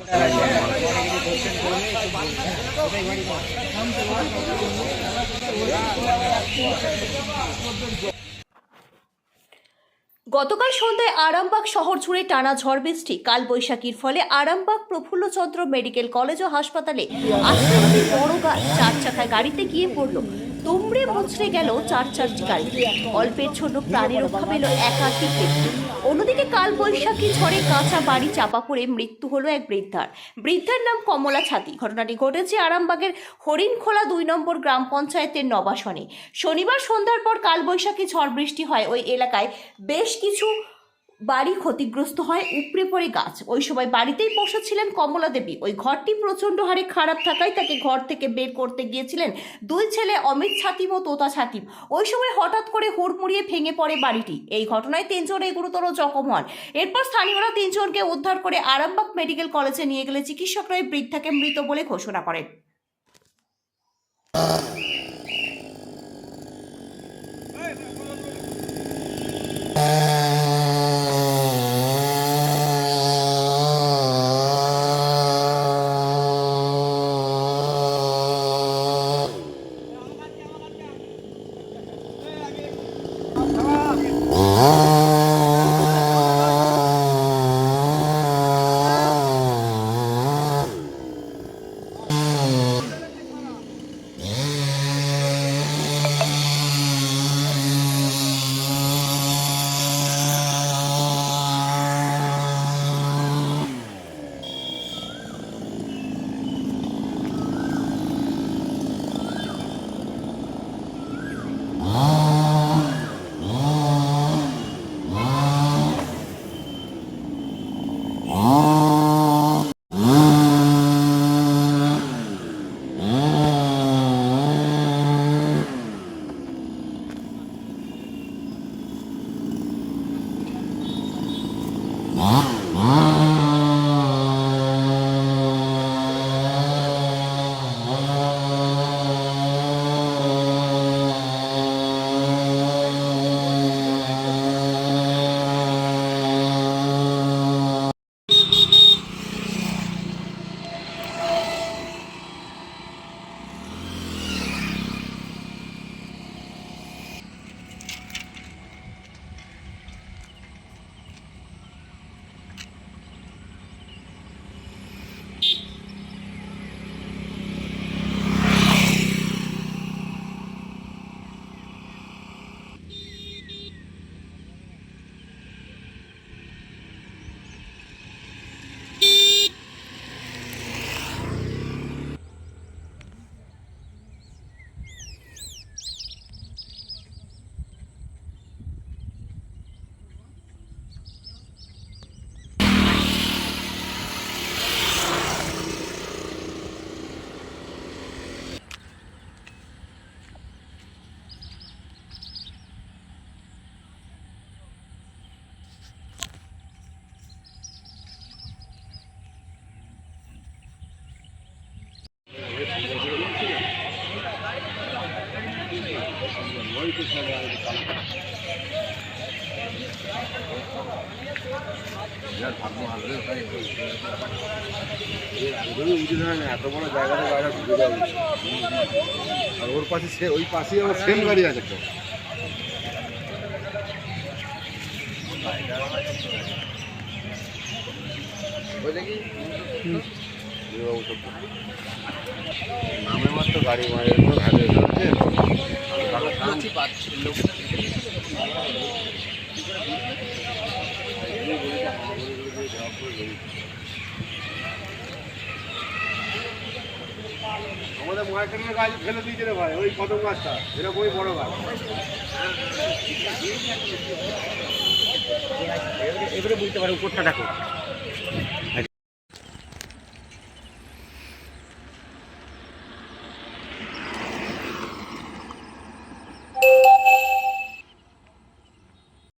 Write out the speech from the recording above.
গতকাল সন্ধ্যায় আরামবাগ শহর জুড়ে টানা ঝড় বৃষ্টি, কালবৈশাখীর ফলে আরামবাগ প্রফুল্লচন্দ্র মেডিকেল কলেজ ও হাসপাতালে আটটি বড় চার চাকায় গাড়িতে গিয়ে পড়ল। দুমড়ে মুচড়ে গেল চারটি গাড়ি। অল্পের জন্য প্রাণে রক্ষা পেল একাধিক ব্যক্তি। অন্যদিকে কালবৈশাখী ঝড়ে কাঁচা বাড়ি চাপা পড়ে মৃত্যু হলো এক বৃদ্ধার নাম কমলা ছাতি। ঘটনাটি ঘটেছে আরামবাগের হরিণখোলা 2 নম্বর গ্রাম পঞ্চায়েতের নবাসনে। শনিবার সন্ধ্যার পর কালবৈশাখী ঝড় বৃষ্টি হয়। ওই এলাকায় বেশ কিছু বাড়ি ক্ষতিগ্রস্ত হয়, উপড়ে পড়ে গাছ। ওই সময় বাড়িতেই বসেছিলেন কমলা দেবী। ওই ঘরটি প্রচন্ড হারে খারাপ থাকায় তাকে ঘর থেকে বের করতে গিয়েছিলেন 2 ছেলে অমিত ছাতিম ও তোতা ছাতিম। ওই সময় হঠাৎ করে হুড়মুড়িয়ে ভেঙে পড়ে বাড়িটি। এই ঘটনায় 3 জনে গুরুতর জখম হন। এরপর স্থানীয়রা 3 জনকে উদ্ধার করে আরামবাগ মেডিকেল কলেজে নিয়ে গেলে চিকিৎসকরা এই বৃদ্ধাকে মৃত বলে ঘোষণা করেন। এত বড় জায়গাতে বাইরে ঢুকে যাবে আর ওর পাশে ওই পাশেই আমার সেম গাড়ি আছে তো। নামে মাত্র গাড়ি মায়ের কোনো ঘাটে আমাদের মার্কেটের গাছ ফেলে দিয়েছে রে ভাই, ওই কত গাছটা এরকমই বড় গাছ। এবারে বুঝতে পারো উপরটা দেখো।